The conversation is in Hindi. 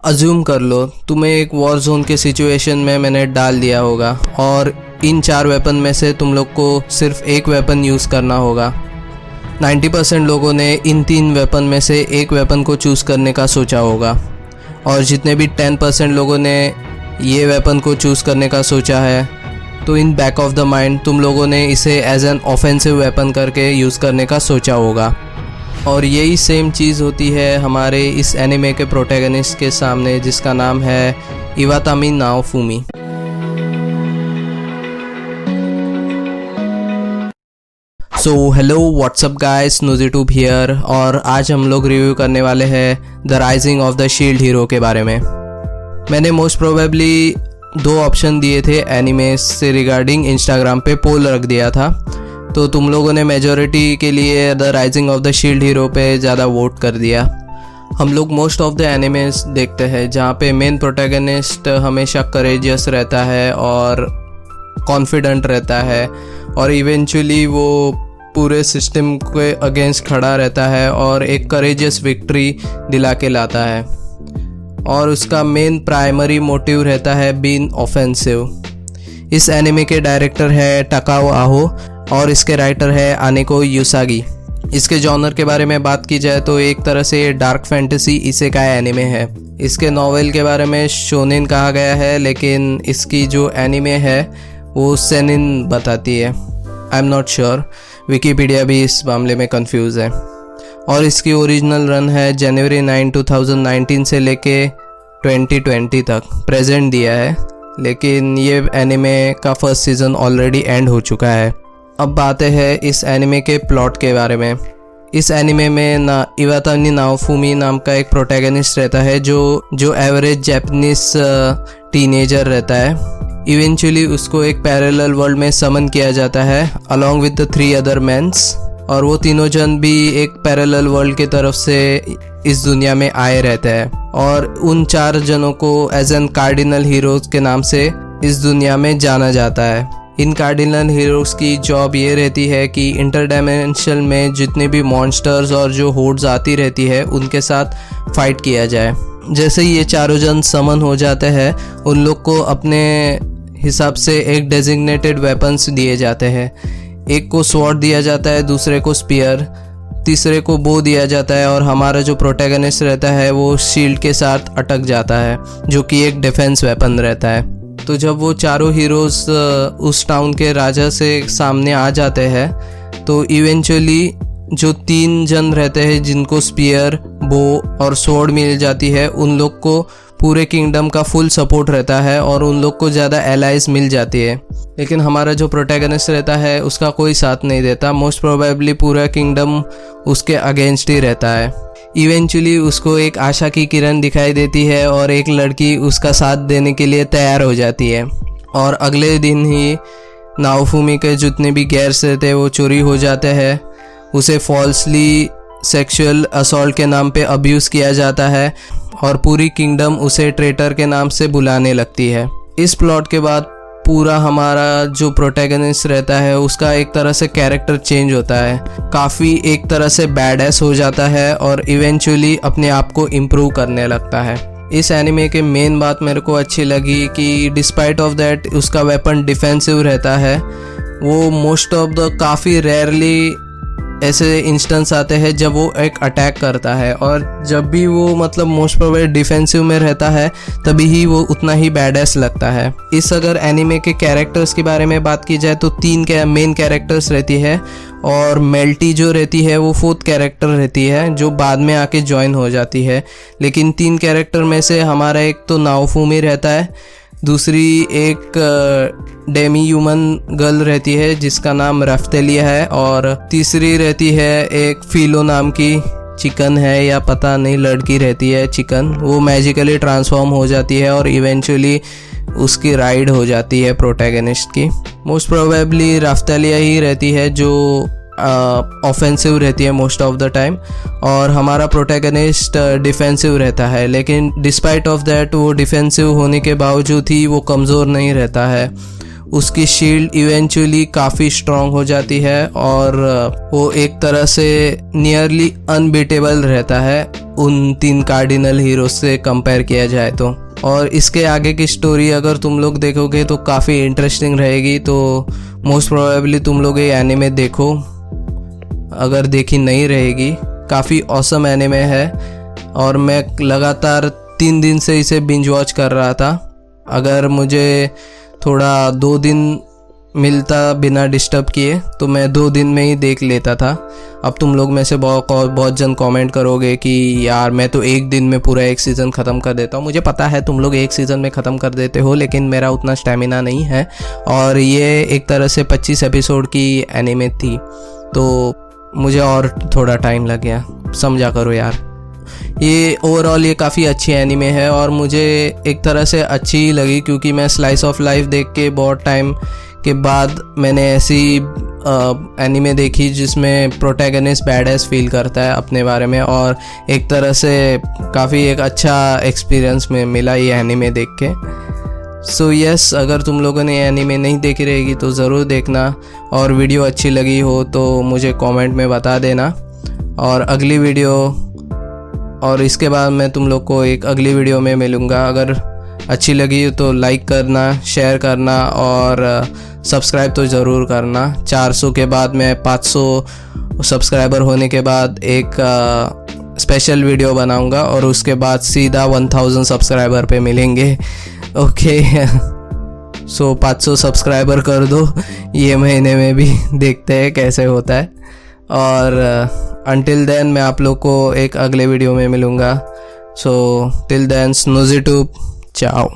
अज्यूम कर लो तुम्हें एक वॉर जोन के सिचुएशन में मैंने डाल दिया होगा और इन 4 वेपन में से तुम लोग को सिर्फ एक वेपन यूज़ करना होगा। 90% लोगों ने इन 3 वेपन में से एक वेपन को चूज़ करने का सोचा होगा और जितने भी 10% लोगों ने ये वेपन को चूज़ करने का सोचा है तो in back of the mind तुम लोगों ने इसे एज एन ऑफेंसिव वेपन करके यूज़ करने का सोचा होगा। और यही सेम चीज़ होती है हमारे इस एनिमे के प्रोटैगनिस्ट के सामने जिसका नाम है Iwatami Naofumi. So hello what's up guys, Nozitube here और आज हम लोग रिव्यू करने वाले हैं the Rising of the Shield Hero के बारे में। मैंने मोस्ट प्रोबेबली 2 ऑप्शन दिए थे एनिमे से रिगार्डिंग, इंस्टाग्राम पे पोल रख दिया था तो तुम लोगों ने मेजॉरिटी के लिए the Rising of the Shield hero पे ज़्यादा वोट कर दिया। हम लोग मोस्ट ऑफ द एनिमेस देखते हैं जहाँ पे मेन प्रोटैगनिस्ट हमेशा करेजियस रहता है और कॉन्फिडेंट रहता है और इवेंचुअली वो पूरे सिस्टम के अगेंस्ट खड़ा रहता है और एक करेजियस विक्ट्री दिला के लाता है और उसका मेन प्राइमरी मोटिव रहता है बीइंग ऑफेंसिव। इस एनिमे के डायरेक्टर है टाकाओ आहो और इसके राइटर है आनेको युसागी। इसके जॉनर के बारे में बात की जाए तो एक तरह से डार्क फैंटेसी इसेकाई एनिमे है। इसके नॉवेल के बारे में शोनेन कहा गया है लेकिन इसकी जो एनिमे है वो सेनिन बताती है। I am not sure, Wikipedia भी इस मामले में कंफ्यूज है। और इसकी ओरिजिनल रन है जनवरी 9, 2019 से लेके 2020 तक प्रेजेंट दिया है, लेकिन ये एनिमे का फर्स्ट सीज़न ऑलरेडी एंड हो चुका है। अब बातें हैं इस एनिमे के प्लॉट के बारे में। इस एनिमे में इवातामी नाओफुमी नाम का एक प्रोटैगनिस्ट रहता है जो एवरेज जापानीज टीनेजर रहता है। इवेंचुअली उसको एक पैरेलल वर्ल्ड में समन किया जाता है along with the 3 other mens और वो तीनों जन भी एक पैरेलल वर्ल्ड की तरफ से इस दुनिया में आए रहते हैं और उन 4 जनों को एज एन कार्डिनल हीरोज के नाम से इस दुनिया में जाना जाता है। इन कार्डिनल हीरोज की जॉब ये रहती है कि इंटरडायमेंशनल में जितने भी मॉन्स्टर्स और जो होड्स आती रहती है उनके साथ फाइट किया जाए। जैसे ही ये चारों जन समन हो जाते हैं उन लोग को अपने हिसाब से एक डेजिग्नेटेड वेपन्स दिए जाते हैं। एक को स्वॉर्ड दिया जाता है, दूसरे को स्पीयर, तीसरे को बो दिया जाता है और हमारा जो प्रोटैगनिस्ट रहता है वो शील्ड के साथ अटक जाता है जो कि एक डिफेंस वेपन रहता है। तो जब वो चारों हीरोज़ उस टाउन के राजा से सामने आ जाते हैं तो इवेंचुअली जो 3 जन रहते हैं जिनको स्पीयर, बो और स्वॉर्ड मिल जाती है उन लोग को पूरे किंगडम का फुल सपोर्ट रहता है और उन लोग को ज़्यादा एलाइज मिल जाती है। लेकिन हमारा जो प्रोटैगनिस्ट रहता है उसका कोई साथ नहीं देता। मोस्ट प्रोबेबली पूरा किंगडम उसके अगेंस्ट ही रहता है। इवेंचुअली उसको एक आशा की किरण दिखाई देती है और एक लड़की उसका साथ देने के लिए तैयार हो जाती है और अगले दिन ही नाओफुमी के जितने भी गेयर्स रहते हैं वो चोरी हो जाते हैं। उसे फॉल्सली सेक्सुअल असॉल्ट के नाम पे अब्यूज़ किया जाता है और पूरी किंगडम उसे ट्रेटर के नाम से बुलाने लगती है। इस प्लॉट के बाद पूरा हमारा जो प्रोटैगनिस्ट रहता है उसका एक तरह से कैरेक्टर चेंज होता है, काफ़ी एक तरह से बैडएस हो जाता है और इवेंचुअली अपने आप को इम्प्रूव करने लगता है। इस एनिमे के मेन बात मेरे को अच्छी लगी कि डिस्पाइट ऑफ दैट उसका वेपन डिफेंसिव रहता है। वो मोस्ट ऑफ द काफ़ी रेयरली ऐसे इंस्टेंस आते हैं जब वो एक अटैक करता है और जब भी वो मतलब मोस्ट प्रोबेबली डिफेंसिव में रहता है तभी ही वो उतना ही बैडएस लगता है। इस अगर एनिमे के कैरेक्टर्स के बारे में बात की जाए तो 3 मेन कैरेक्टर्स रहती है और मेल्टी जो रहती है वो 4th कैरेक्टर रहती है जो बाद में आके ज्वाइन हो जाती है। लेकिन 3 कैरेक्टर में से हमारा एक तो नाओफुमी रहता है, दूसरी एक डेमी ह्यूमन गर्ल रहती है जिसका नाम रफ्तेलिया है और तीसरी रहती है एक फिलो नाम की चिकन है या पता नहीं लड़की रहती है चिकन। वो मैजिकली ट्रांसफॉर्म हो जाती है और इवेंचुअली उसकी राइड हो जाती है प्रोटैगनिस्ट की। मोस्ट प्रोबेबली रफ्तेलिया ही रहती है जो ऑफेंसिव रहती है मोस्ट ऑफ द टाइम और हमारा प्रोटैगनिस्ट डिफेंसिव रहता है। लेकिन डिस्पाइट ऑफ दैट वो डिफेंसिव होने के बावजूद ही वो कमज़ोर नहीं रहता है। उसकी शील्ड इवेंचुअली काफ़ी स्ट्रॉन्ग हो जाती है और वो एक तरह से नियरली अनबीटेबल रहता है उन 3 कार्डिनल हीरो से कंपेयर किया जाए तो। और इसके आगे की स्टोरी अगर तुम लोग देखोगे तो काफ़ी इंटरेस्टिंग रहेगी, तो मोस्ट प्रोबेबली तुम लोग ये एनिमे देखो अगर देखी नहीं रहेगी। काफ़ी ऑसम एनिमे है और मैं लगातार 3 दिन से इसे बिंज वॉच कर रहा था। अगर मुझे थोड़ा 2 दिन मिलता बिना डिस्टर्ब किए तो मैं 2 दिन में ही देख लेता था। अब तुम लोग में से बहुत जन कमेंट करोगे कि यार मैं तो 1 दिन में पूरा 1 सीज़न ख़त्म कर देता हूँ। मुझे पता है तुम लोग 1 सीज़न में ख़त्म कर देते हो, लेकिन मेरा उतना स्टेमिना नहीं है और ये एक तरह से 25 एपिसोड की एनिमे थी तो मुझे और थोड़ा टाइम लग गया, समझा करो यार। ये ओवरऑल ये काफ़ी अच्छी एनिमे है और मुझे एक तरह से अच्छी ही लगी क्योंकि मैं स्लाइस ऑफ लाइफ देख के बहुत टाइम के बाद मैंने ऐसी एनिमे देखी जिसमें प्रोटैगनिस्ट बैडएस फील करता है अपने बारे में, और एक तरह से काफ़ी एक अच्छा एक्सपीरियंस में मिला ये एनिमे देख के। सो यस, अगर तुम लोगों ने एनिमे नहीं देखी रहेगी तो ज़रूर देखना, और वीडियो अच्छी लगी हो तो मुझे कमेंट में बता देना। और अगली वीडियो और इसके बाद मैं तुम लोग को एक अगली वीडियो में मिलूँगा। अगर अच्छी लगी तो लाइक करना, शेयर करना और सब्सक्राइब तो ज़रूर करना। 400 के बाद मैं 500 सब्सक्राइबर होने के बाद एक स्पेशल वीडियो बनाऊँगा और उसके बाद सीधा 1000 सब्सक्राइबर पे मिलेंगे। ओके सो 500 सब्सक्राइबर कर दो ये महीने में भी, देखते हैं कैसे होता है। और अनटिल देन मैं आप लोग को एक अगले वीडियो में मिलूँगा। सो टिल देन स्नूज़ी ट्यूब, चाओ।